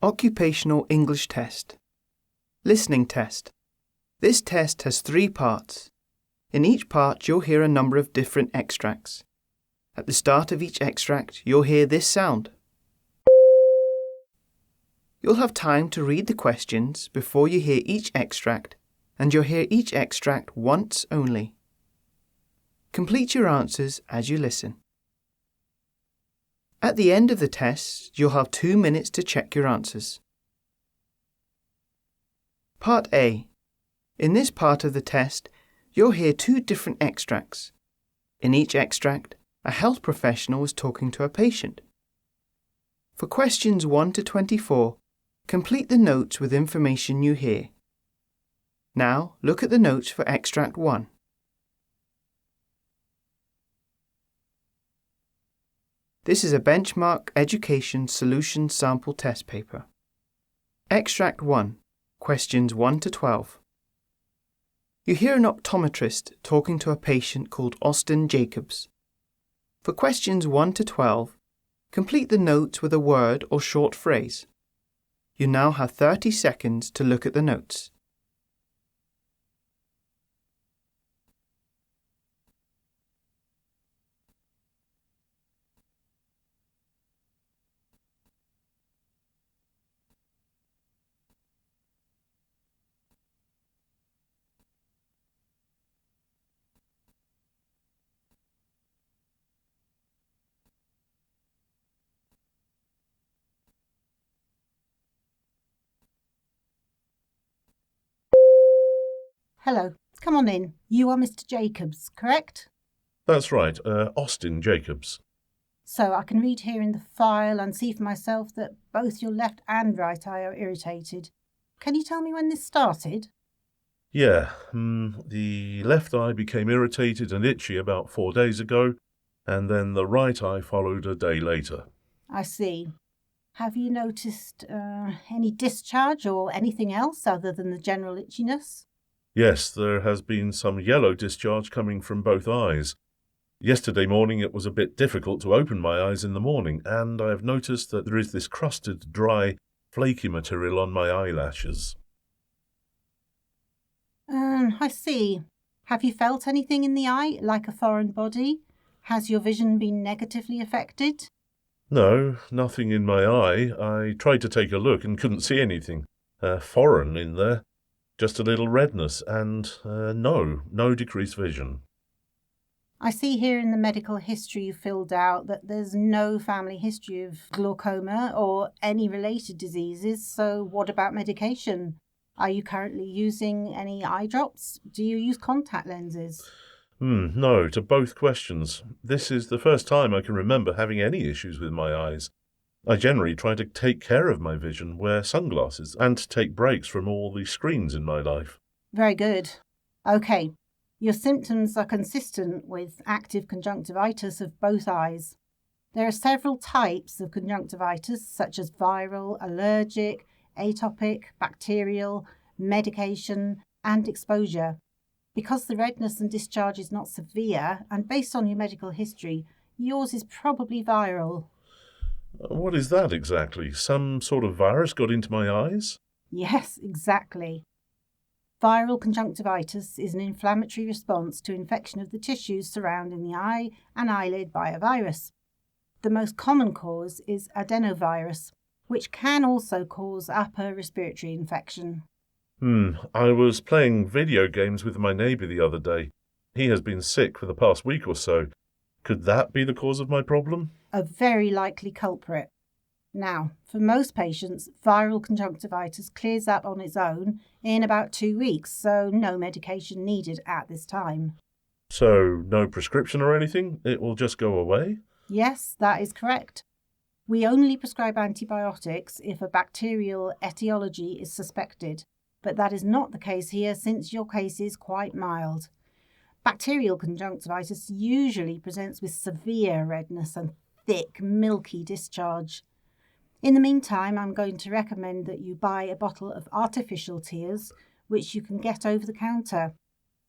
Occupational English Test. Listening Test. This test has 3 parts. In each part you'll hear a number of different extracts. At the start of each extract you'll hear this sound. You'll have time to read the questions before you hear each extract, and you'll hear each extract once only. Complete your answers as you listen. At the end of the test, you'll have 2 minutes to check your answers. Part A. In this part of the test, you'll hear 2 different extracts. In each extract, a health professional is talking to a patient. For questions 1 to 24, complete the notes with information you hear. Now, look at the notes for extract 1. This is a Benchmark Education Solution Sample Test Paper. Extract 1, questions 1 to 12. You hear an optometrist talking to a patient called Austin Jacobs. For questions 1 to 12, complete the notes with a word or short phrase. You now have 30 seconds to look at the notes. Hello, come on in. You are Mr. Jacobs, correct? That's right, Austin Jacobs. So I can read here in the file and see for myself that both your left and right eye are irritated. Can you tell me when this started? Yeah, the left eye became irritated and itchy about 4 days ago, and then the right eye followed a day later. I see. Have you noticed any discharge or anything else other than the general itchiness? Yes, there has been some yellow discharge coming from both eyes. Yesterday morning it was a bit difficult to open my eyes in the morning, and I have noticed that there is this crusted, dry, flaky material on my eyelashes. I see. Have you felt anything in the eye, like a foreign body? Has your vision been negatively affected? No, nothing in my eye. I tried to take a look and couldn't see anything foreign in there. Just a little redness and no decreased vision. I see here in the medical history you filled out that there's no family history of glaucoma or any related diseases, so what about medication? Are you currently using any eye drops? Do you use contact lenses? No, to both questions. This is the first time I can remember having any issues with my eyes. I generally try to take care of my vision, wear sunglasses, and take breaks from all the screens in my life. Very good. Okay, your symptoms are consistent with active conjunctivitis of both eyes. There are several types of conjunctivitis, such as viral, allergic, atopic, bacterial, medication, and exposure. Because the redness and discharge is not severe, and based on your medical history, yours is probably viral. What is that exactly? Some sort of virus got into my eyes? Yes, exactly. Viral conjunctivitis is an inflammatory response to infection of the tissues surrounding the eye and eyelid by a virus. The most common cause is adenovirus, which can also cause upper respiratory infection. I was playing video games with my neighbour the other day. He has been sick for the past week or so. Could that be the cause of my problem? A very likely culprit. Now, for most patients, viral conjunctivitis clears up on its own in about 2 weeks, so no medication needed at this time. So, no prescription or anything? It will just go away? Yes, that is correct. We only prescribe antibiotics if a bacterial etiology is suspected, but that is not the case here since your case is quite mild. Bacterial conjunctivitis usually presents with severe redness and thick, milky discharge. In the meantime, I'm going to recommend that you buy a bottle of artificial tears, which you can get over the counter.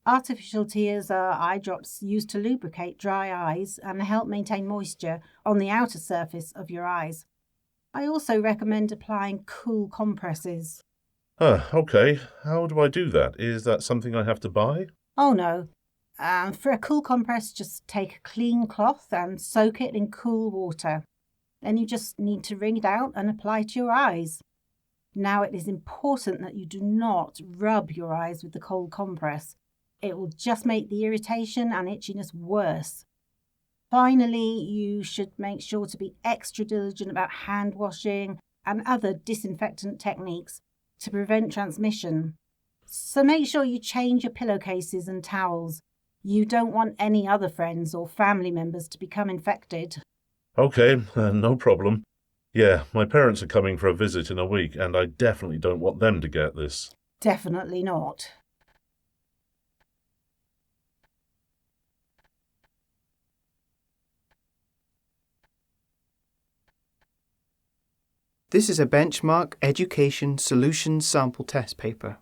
Artificial tears are eye drops used to lubricate dry eyes and help maintain moisture on the outer surface of your eyes. I also recommend applying cool compresses. Okay. How do I do that? Is that something I have to buy? Oh no. For a cool compress, just take a clean cloth and soak it in cool water. Then you just need to wring it out and apply to your eyes. Now it is important that you do not rub your eyes with the cold compress. It will just make the irritation and itchiness worse. Finally, you should make sure to be extra diligent about hand washing and other disinfectant techniques to prevent transmission. So make sure you change your pillowcases and towels. You don't want any other friends or family members to become infected. Okay, no problem. Yeah, my parents are coming for a visit in a week, and I definitely don't want them to get this. Definitely not. This is a Benchmark Education Solutions Sample Test paper.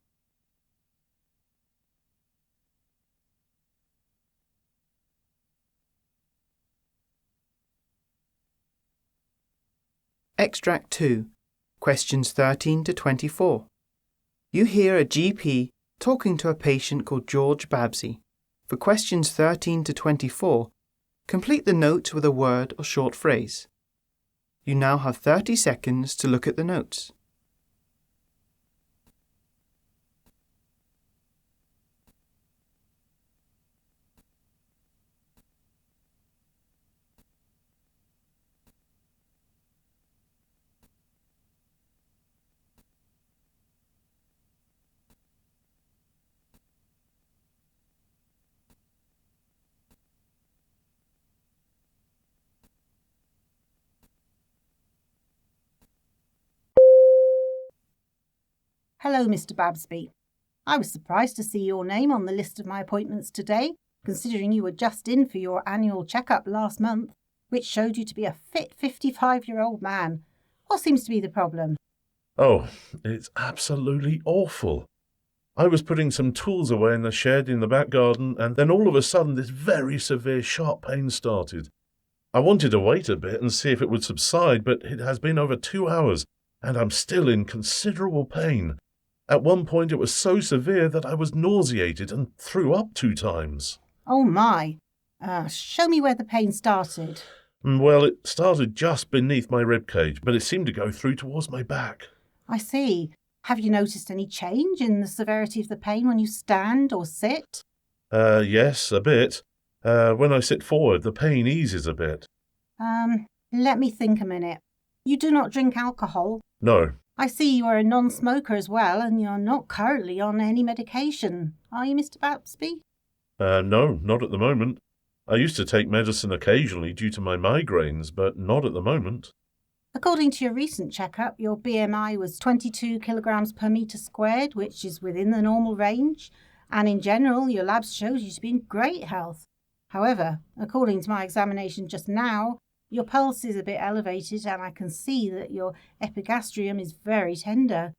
Extract 2, questions 13 to 24. You hear a GP talking to a patient called George Babsey. For questions 13 to 24, complete the notes with a word or short phrase. You now have 30 seconds to look at the notes. Hello, Mr. Babsby. I was surprised to see your name on the list of my appointments today, considering you were just in for your annual checkup last month, which showed you to be a fit 55-year-old man. What seems to be the problem? Oh, it's absolutely awful. I was putting some tools away in the shed in the back garden, and then all of a sudden this very severe sharp pain started. I wanted to wait a bit and see if it would subside, but it has been over 2 hours, and I'm still in considerable pain. At one point it was so severe that I was nauseated and threw up 2 times. Oh my. Show me where the pain started. Well, it started just beneath my ribcage, but it seemed to go through towards my back. I see. Have you noticed any change in the severity of the pain when you stand or sit? Yes, a bit. When I sit forward, the pain eases a bit. Let me think a minute. You do not drink alcohol? No. I see you are a non-smoker as well, and you're not currently on any medication. Are you, Mr. Babsby? No, not at the moment. I used to take medicine occasionally due to my migraines, but not at the moment. According to your recent checkup, your BMI was 22 kilograms per metre squared, which is within the normal range, and in general, your labs showed you to be in great health. However, according to my examination just now, your pulse is a bit elevated, and I can see that your epigastrium is very tender.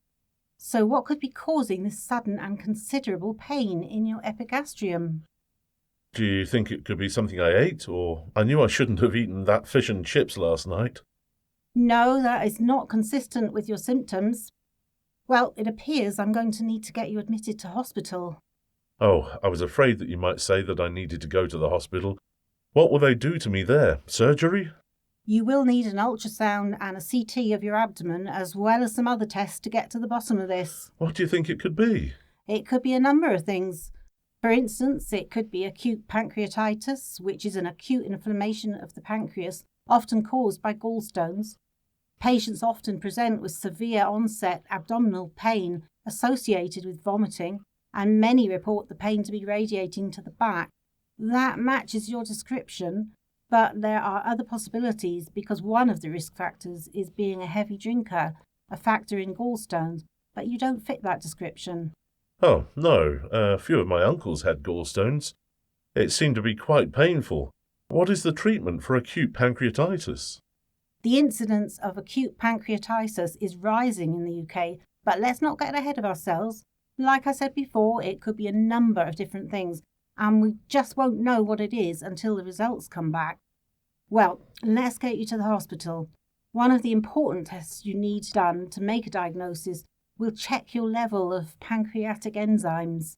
So what could be causing this sudden and considerable pain in your epigastrium? Do you think it could be something I ate, or I knew I shouldn't have eaten that fish and chips last night? No, that is not consistent with your symptoms. Well, it appears I'm going to need to get you admitted to hospital. Oh, I was afraid that you might say that I needed to go to the hospital. What will they do to me there? Surgery? You will need an ultrasound and a CT of your abdomen, as well as some other tests to get to the bottom of this. What do you think it could be? It could be a number of things. For instance, it could be acute pancreatitis, which is an acute inflammation of the pancreas, often caused by gallstones. Patients often present with severe onset abdominal pain associated with vomiting, and many report the pain to be radiating to the back. That matches your description, but there are other possibilities because one of the risk factors is being a heavy drinker, a factor in gallstones, but you don't fit that description. Oh, no. A few of my uncles had gallstones. It seemed to be quite painful. What is the treatment for acute pancreatitis? The incidence of acute pancreatitis is rising in the UK, but let's not get ahead of ourselves. Like I said before, it could be a number of different things, and we just won't know what it is until the results come back. Well, let's get you to the hospital. One of the important tests you need done to make a diagnosis will check your level of pancreatic enzymes.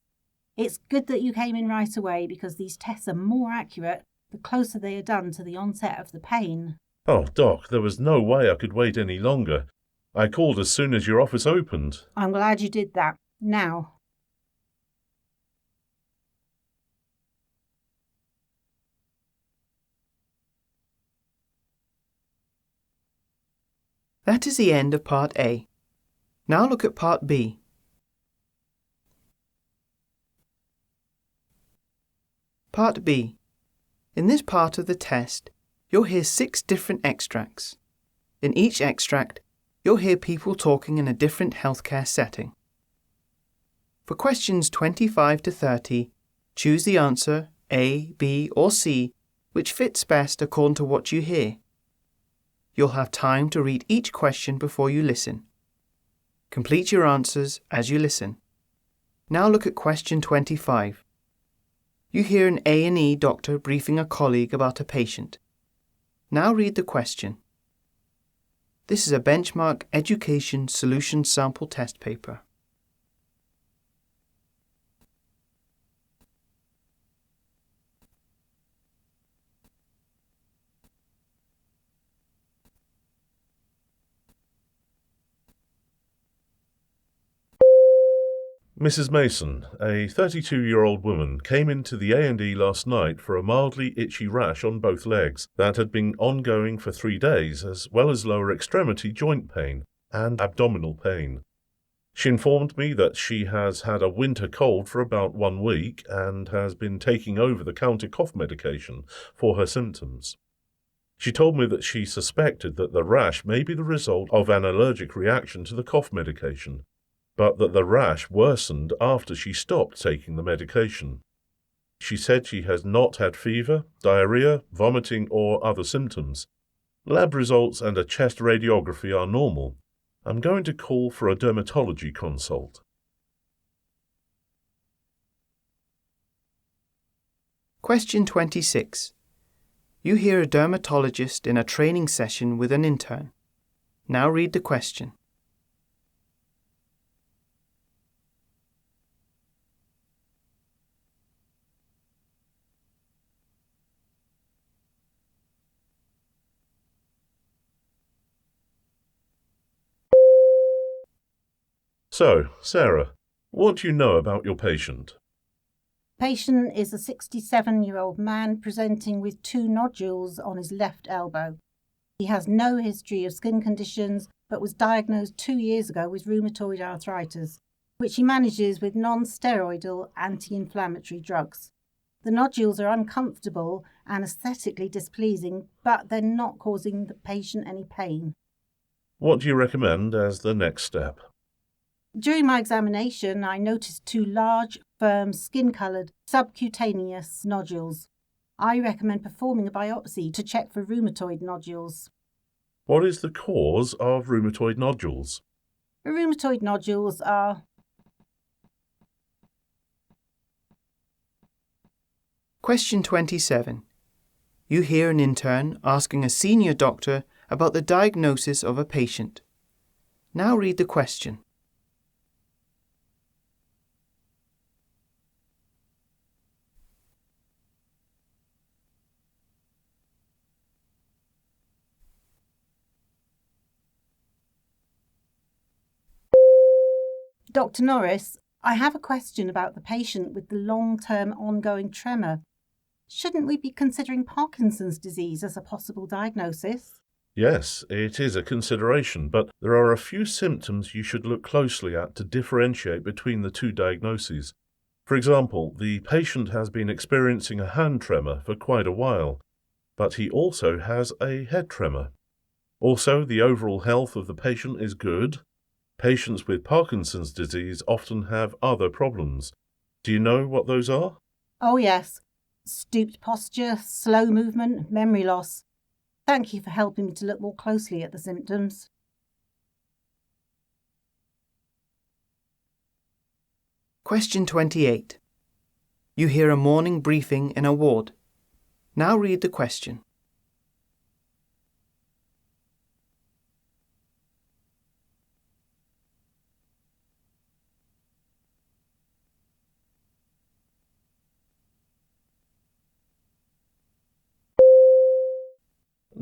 It's good that you came in right away because these tests are more accurate the closer they are done to the onset of the pain. Oh, Doc, there was no way I could wait any longer. I called as soon as your office opened. I'm glad you did that. Now, that is the end of Part A. Now look at Part B. Part B. In this part of the test, you'll hear 6 different extracts. In each extract, you'll hear people talking in a different healthcare setting. For questions 25 to 30, choose the answer A, B or C which fits best according to what you hear. You'll have time to read each question before you listen. Complete your answers as you listen. Now look at question 25. You hear an A&E doctor briefing a colleague about a patient. Now read the question. This is a Benchmark Education Solution Sample Test paper. Mrs. Mason, a 32-year-old woman, came into the A&E last night for a mildly itchy rash on both legs that had been ongoing for 3 days, as well as lower extremity joint pain and abdominal pain. She informed me that she has had a winter cold for about 1 week and has been taking over-the-counter cough medication for her symptoms. She told me that she suspected that the rash may be the result of an allergic reaction to the cough medication, but that the rash worsened after she stopped taking the medication. She said she has not had fever, diarrhea, vomiting or other symptoms. Lab results and a chest radiography are normal. I'm going to call for a dermatology consult. Question 26. You hear a dermatologist in a training session with an intern. Now read the question. So, Sarah, what do you know about your patient? Patient is a 67-year-old man presenting with 2 nodules on his left elbow. He has no history of skin conditions but was diagnosed 2 years ago with rheumatoid arthritis, which he manages with non-steroidal anti-inflammatory drugs. The nodules are uncomfortable and aesthetically displeasing, but they're not causing the patient any pain. What do you recommend as the next step? During my examination, I noticed 2 large, firm, skin-coloured, subcutaneous nodules. I recommend performing a biopsy to check for rheumatoid nodules. What is the cause of rheumatoid nodules? Rheumatoid nodules are Question 27. You hear an intern asking a senior doctor about the diagnosis of a patient. Now read the question. Dr. Norris, I have a question about the patient with the long-term ongoing tremor. Shouldn't we be considering Parkinson's disease as a possible diagnosis? Yes, it is a consideration, but there are a few symptoms you should look closely at to differentiate between the 2 diagnoses. For example, the patient has been experiencing a hand tremor for quite a while, but he also has a head tremor. Also, the overall health of the patient is good. Patients with Parkinson's disease often have other problems. Do you know what those are? Oh yes, stooped posture, slow movement, memory loss. Thank you for helping me to look more closely at the symptoms. Question 28. You hear a morning briefing in a ward. Now read the question.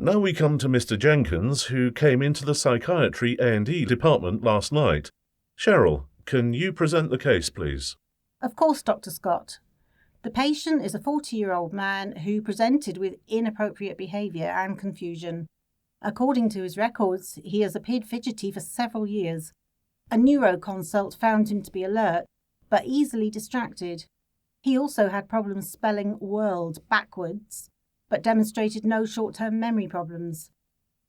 Now we come to Mr. Jenkins, who came into the psychiatry A&E department last night. Cheryl, can you present the case, please? Of course, Dr. Scott. The patient is a 40-year-old man who presented with inappropriate behaviour and confusion. According to his records, he has appeared fidgety for several years. A neuroconsult found him to be alert, but easily distracted. He also had problems spelling world backwards, but demonstrated no short-term memory problems.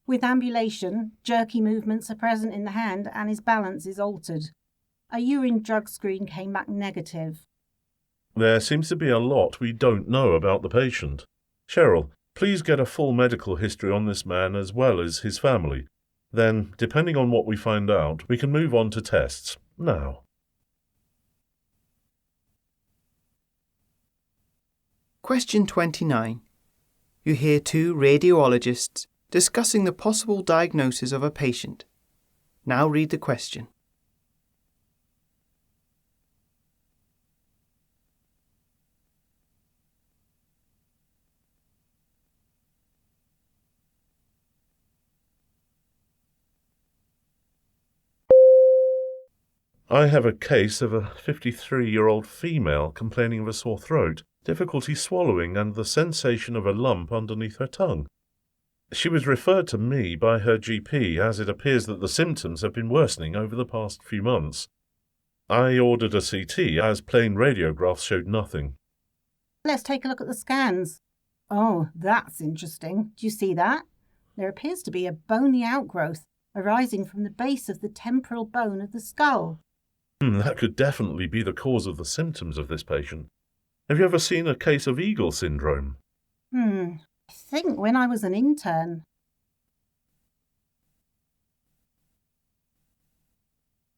With ambulation, jerky movements are present in the hand and his balance is altered. A urine drug screen came back negative. There seems to be a lot we don't know about the patient. Cheryl, please get a full medical history on this man as well as his family. Then, depending on what we find out, we can move on to tests. Now. Question 29. You hear two radiologists discussing the possible diagnosis of a patient. Now read the question. I have a case of a 53-year-old female complaining of a sore throat, difficulty swallowing, and the sensation of a lump underneath her tongue. She was referred to me by her GP, as it appears that the symptoms have been worsening over the past few months. I ordered a CT, as plain radiographs showed nothing. Let's take a look at the scans. Oh, that's interesting. Do you see that? There appears to be a bony outgrowth arising from the base of the temporal bone of the skull. That could definitely be the cause of the symptoms of this patient. Have you ever seen a case of Eagle syndrome? I think when I was an intern.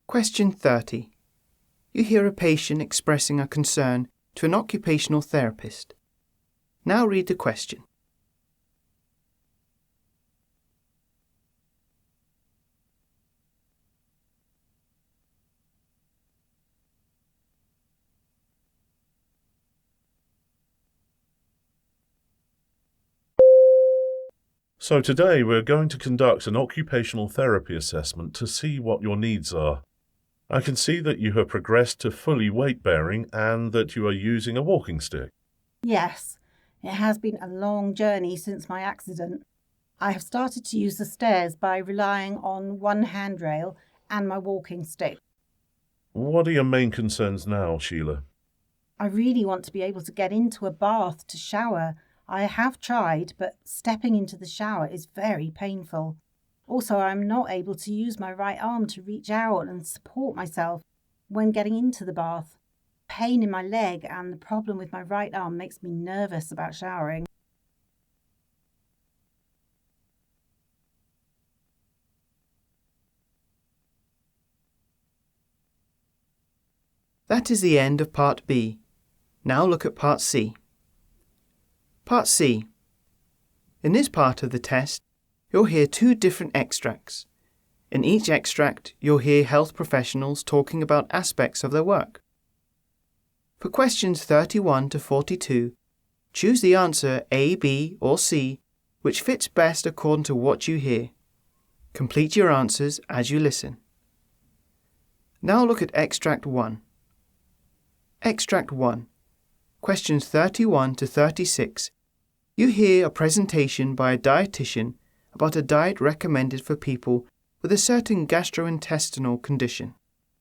Question 30. You hear a patient expressing a concern to an occupational therapist. Now read the question. So today we're going to conduct an occupational therapy assessment to see what your needs are. I can see that you have progressed to fully weight-bearing and that you are using a walking stick. Yes, it has been a long journey since my accident. I have started to use the stairs by relying on one handrail and my walking stick. What are your main concerns now, Sheila? I really want to be able to get into a bath to shower. I have tried, but stepping into the shower is very painful. Also, I'm not able to use my right arm to reach out and support myself when getting into the bath. Pain in my leg and the problem with my right arm makes me nervous about showering. That is the end of Part B. Now look at Part C. Part C. In this part of the test, you'll hear two different extracts. In each extract, you'll hear health professionals talking about aspects of their work. For questions 31 to 42, choose the answer A, B, or C, which fits best according to what you hear. Complete your answers as you listen. Now look at Extract 1. Extract 1. Questions 31 to 36. You hear a presentation by a dietitian about a diet recommended for people with a certain gastrointestinal condition.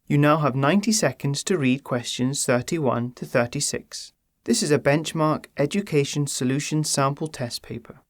You now have 90 seconds to read questions 31 to 36. This is a benchmark education solution sample test paper.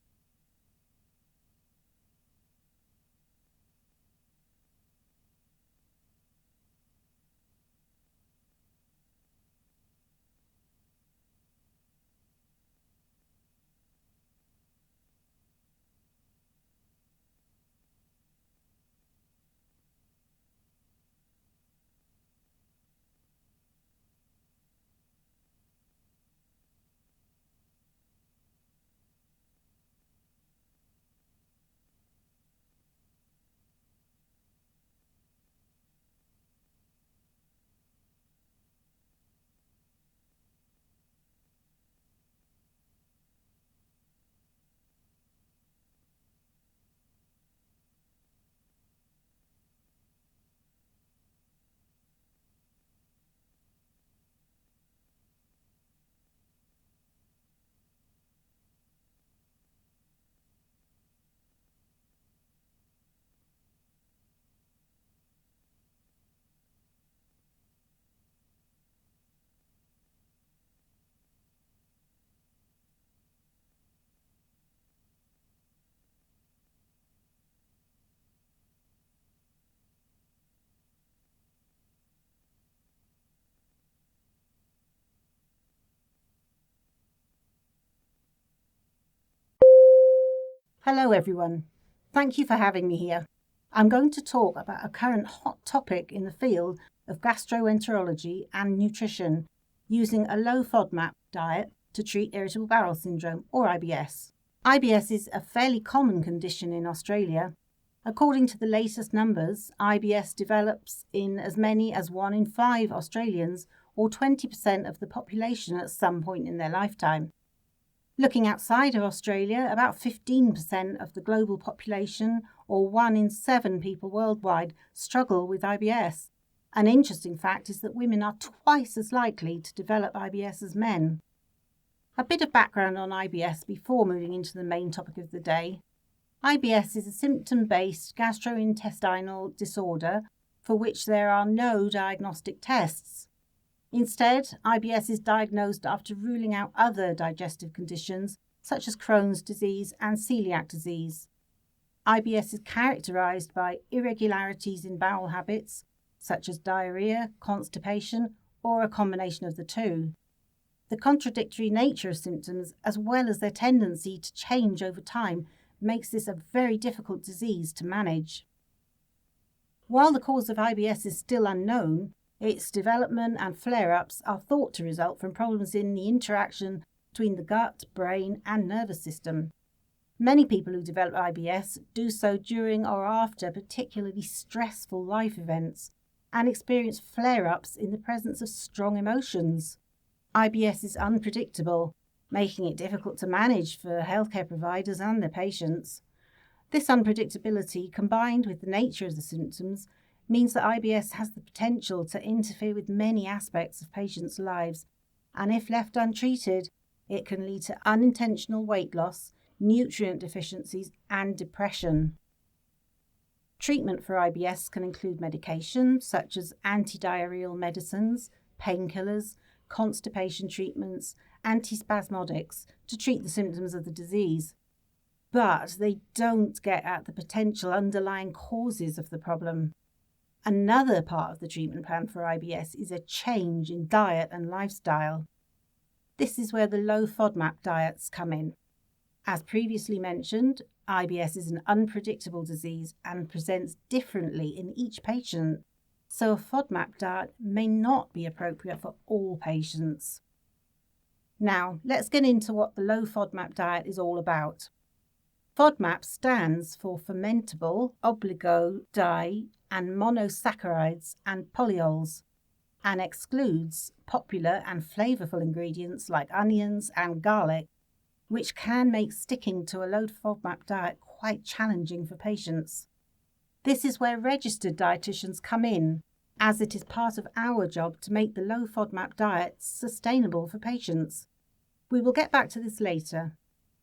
Hello everyone. Thank you for having me here. I'm going to talk about a current hot topic in the field of gastroenterology and nutrition, using a low FODMAP diet to treat irritable bowel syndrome, or IBS. IBS is a fairly common condition in Australia. According to the latest numbers, IBS develops in as many as 1 in 5 Australians, or 20% of the population at some point in their lifetime. Looking outside of Australia, about 15% of the global population, or 1 in 7 people worldwide, struggle with IBS. An interesting fact is that women are twice as likely to develop IBS as men. A bit of background on IBS before moving into the main topic of the day. IBS is a symptom-based gastrointestinal disorder for which there are no diagnostic tests. Instead, IBS is diagnosed after ruling out other digestive conditions such as Crohn's disease and celiac disease. IBS is characterized by irregularities in bowel habits, such as diarrhea, constipation, or a combination of the two. The contradictory nature of symptoms, as well as their tendency to change over time, makes this a very difficult disease to manage. While the cause of IBS is still unknown, its development and flare-ups are thought to result from problems in the interaction between the gut, brain, and nervous system. Many people who develop IBS do so during or after particularly stressful life events and experience flare-ups in the presence of strong emotions. IBS is unpredictable, making it difficult to manage for healthcare providers and their patients. This unpredictability, combined with the nature of the symptoms, means that IBS has the potential to interfere with many aspects of patients' lives, and if left untreated, it can lead to unintentional weight loss, nutrient deficiencies, and depression. Treatment for IBS can include medication such as antidiarrheal medicines, painkillers, constipation treatments, antispasmodics to treat the symptoms of the disease. But they don't get at the potential underlying causes of the problem. Another part of the treatment plan for IBS is a change in diet and lifestyle. This is where the low FODMAP diets come in. As previously mentioned, IBS is an unpredictable disease and presents differently in each patient, so a FODMAP diet may not be appropriate for all patients. Now, let's get into what the low FODMAP diet is all about. FODMAP stands for fermentable oligo, di, and monosaccharides and polyols, and excludes popular and flavourful ingredients like onions and garlic, which can make sticking to a low FODMAP diet quite challenging for patients. This is where registered dietitians come in, as it is part of our job to make the low FODMAP diet sustainable for patients. We will get back to this later.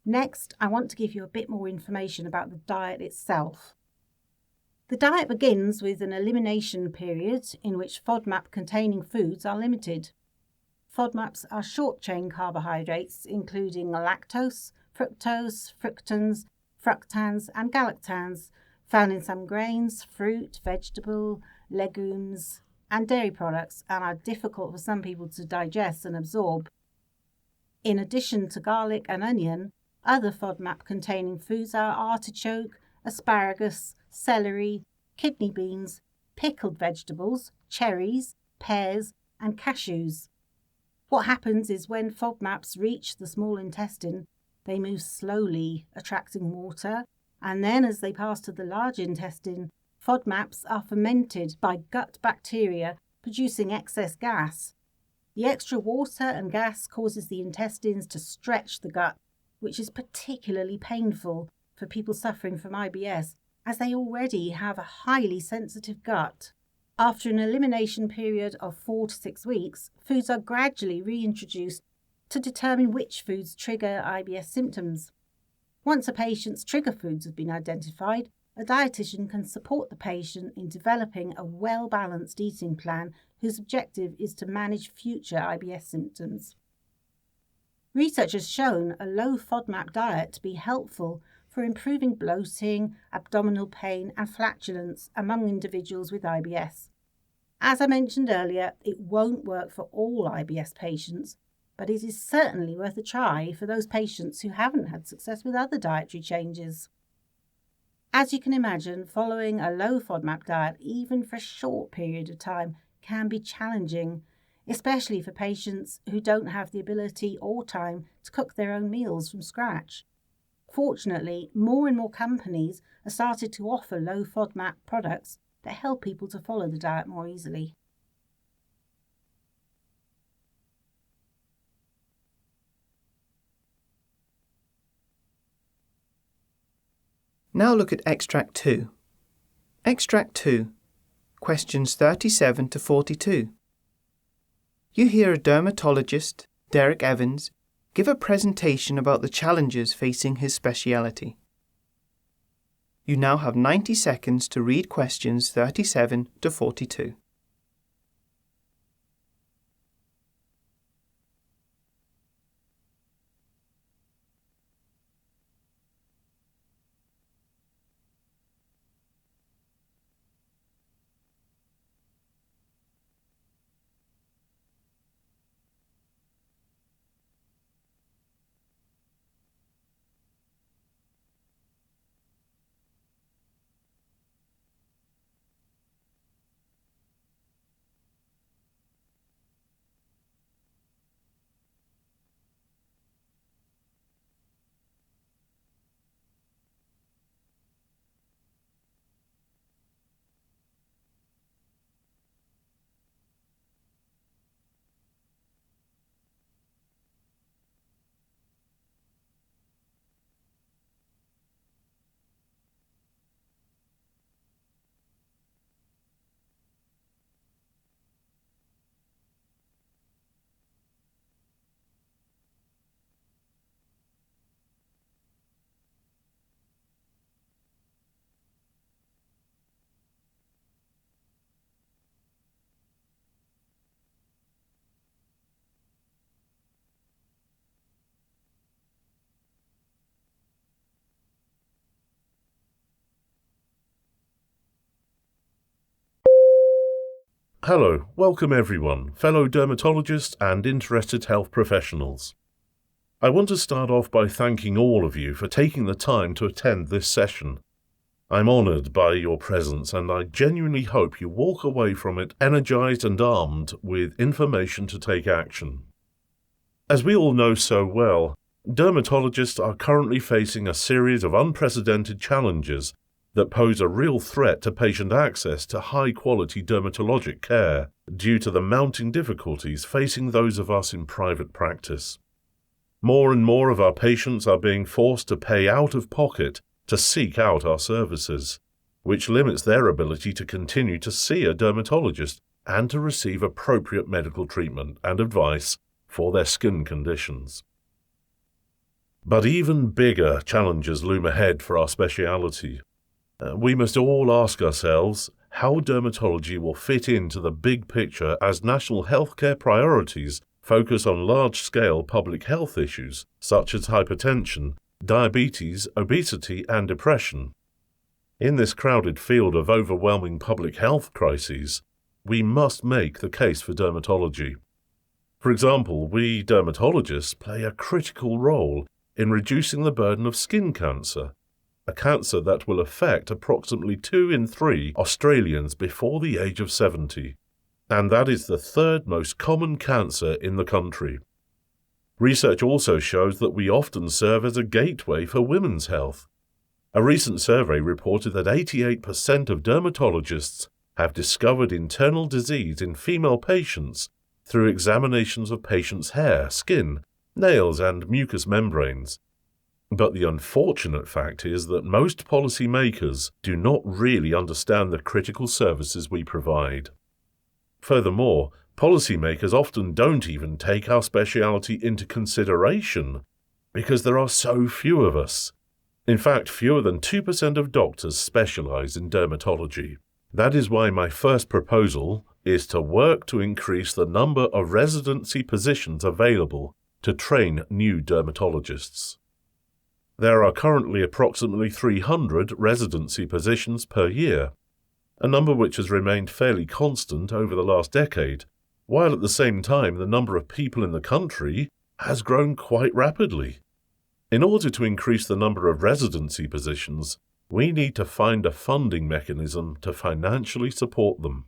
Next, I want to give you a bit more information about the diet itself. The diet begins with an elimination period in which FODMAP-containing foods are limited. FODMAPs are short-chain carbohydrates, including lactose, fructose, fructans, fructans, and galactans, found in some grains, fruit, vegetable, legumes, and dairy products, and are difficult for some people to digest and absorb. In addition to garlic and onion, other FODMAP-containing foods are artichoke, asparagus, celery, kidney beans, pickled vegetables, cherries, pears, and cashews. What happens is when FODMAPs reach the small intestine, they move slowly, attracting water, and then as they pass to the large intestine, FODMAPs are fermented by gut bacteria, producing excess gas. The extra water and gas causes the intestines to stretch the gut, which is particularly painful for people suffering from IBS, as they already have a highly sensitive gut. After an elimination period of 4 to 6 weeks, foods are gradually reintroduced to determine which foods trigger IBS symptoms. Once a patient's trigger foods have been identified, a dietitian can support the patient in developing a well-balanced eating plan whose objective is to manage future IBS symptoms. Research has shown a low FODMAP diet to be helpful for improving bloating, abdominal pain, and flatulence among individuals with IBS. As I mentioned earlier, it won't work for all IBS patients, but it is certainly worth a try for those patients who haven't had success with other dietary changes. As you can imagine, following a low FODMAP diet, even for a short period of time, can be challenging, especially for patients who don't have the ability or time to cook their own meals from scratch. Fortunately, more and more companies have started to offer low FODMAP products that help people to follow the diet more easily. Now look at Extract 2. Extract 2, questions 37 to 42. You hear a dermatologist, Derek Evans, give a presentation about the challenges facing his speciality. You now have 90 seconds to read questions 37 to 42. Hello, welcome everyone, fellow dermatologists and interested health professionals. I want to start off by thanking all of you for taking the time to attend this session. I'm honoured by your presence and I genuinely hope you walk away from it energised and armed with information to take action. As we all know so well, dermatologists are currently facing a series of unprecedented challenges that pose a real threat to patient access to high-quality dermatologic care due to the mounting difficulties facing those of us in private practice. More and more of our patients are being forced to pay out of pocket to seek out our services, which limits their ability to continue to see a dermatologist and to receive appropriate medical treatment and advice for their skin conditions. But even bigger challenges loom ahead for our speciality. We must all ask ourselves how dermatology will fit into the big picture as national healthcare priorities focus on large-scale public health issues such as hypertension, diabetes, obesity, and depression. In this crowded field of overwhelming public health crises, we must make the case for dermatology. For example, we dermatologists play a critical role in reducing the burden of skin cancer, a cancer that will affect approximately 2 in 3 Australians before the age of 70, and that is the third most common cancer in the country. Research also shows that we often serve as a gateway for women's health. A recent survey reported that 88% of dermatologists have discovered internal disease in female patients through examinations of patients' hair, skin, nails, and mucous membranes. But the unfortunate fact is that most policymakers do not really understand the critical services we provide. Furthermore, policymakers often don't even take our speciality into consideration because there are so few of us. In fact, fewer than 2% of doctors specialize in dermatology. That is why my first proposal is to work to increase the number of residency positions available to train new dermatologists. There are currently approximately 300 residency positions per year, a number which has remained fairly constant over the last decade, while at the same time the number of people in the country has grown quite rapidly. In order to increase the number of residency positions, we need to find a funding mechanism to financially support them.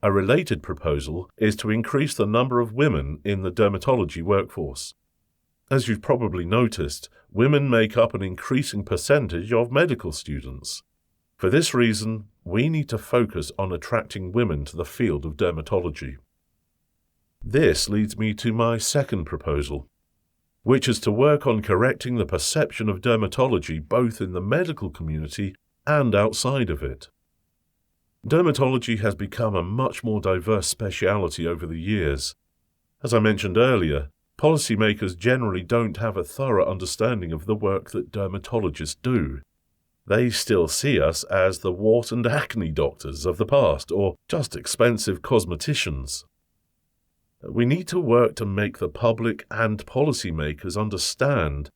A related proposal is to increase the number of women in the dermatology workforce. As you've probably noticed, women make up an increasing percentage of medical students. For this reason, we need to focus on attracting women to the field of dermatology. This leads me to my second proposal, which is to work on correcting the perception of dermatology both in the medical community and outside of it. Dermatology has become a much more diverse speciality over the years. As I mentioned earlier, policymakers generally don't have a thorough understanding of the work that dermatologists do. They still see us as the wart and acne doctors of the past, or just expensive cosmeticians. We need to work to make the public and policymakers understand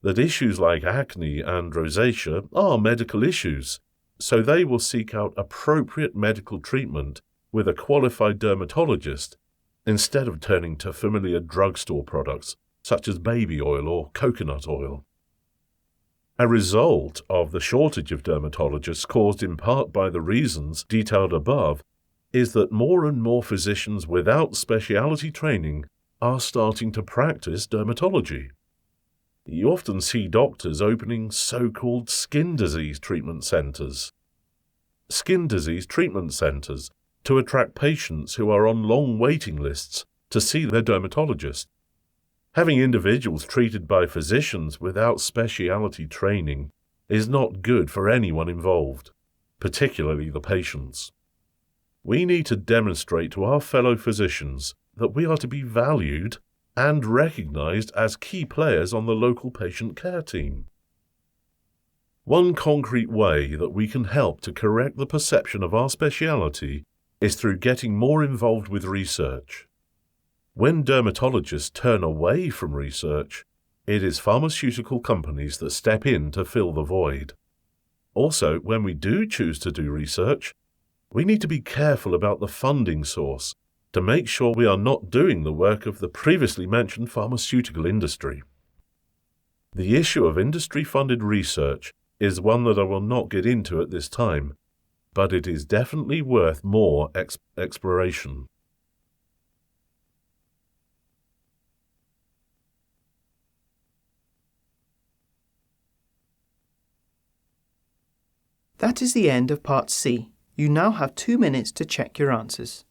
that issues like acne and rosacea are medical issues, so they will seek out appropriate medical treatment with a qualified dermatologist instead of turning to familiar drugstore products such as baby oil or coconut oil. A result of the shortage of dermatologists, caused in part by the reasons detailed above, is that more and more physicians without specialty training are starting to practice dermatology. You often see doctors opening so-called skin disease treatment centres. Skin disease treatment centres to attract patients who are on long waiting lists to see their dermatologist. Having individuals treated by physicians without specialty training is not good for anyone involved, particularly the patients. We need to demonstrate to our fellow physicians that we are to be valued and recognised as key players on the local patient care team. One concrete way that we can help to correct the perception of our speciality is through getting more involved with research. When dermatologists turn away from research, it is pharmaceutical companies that step in to fill the void. Also, when we do choose to do research, we need to be careful about the funding source to make sure we are not doing the work of the previously mentioned pharmaceutical industry. The issue of industry-funded research is one that I will not get into at this time, but it is definitely worth more exploration. That is the end of Part C. You now have 2 minutes to check your answers.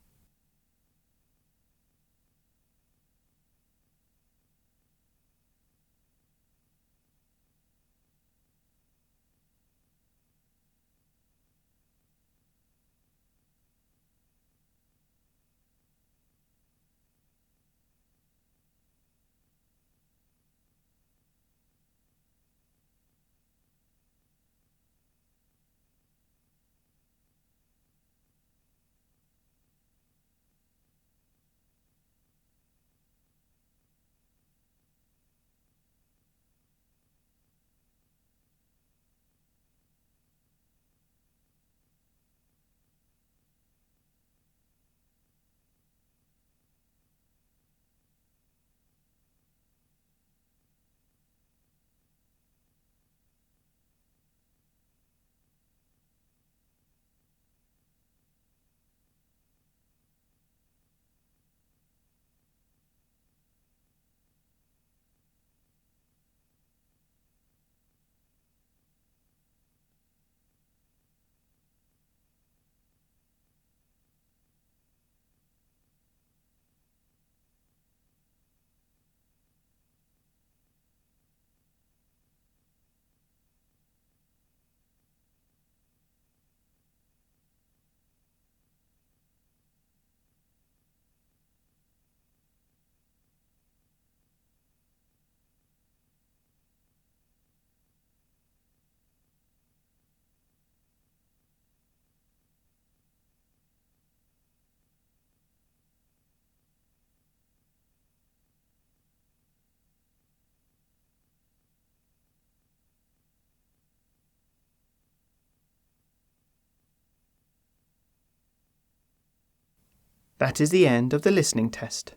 That is the end of the listening test.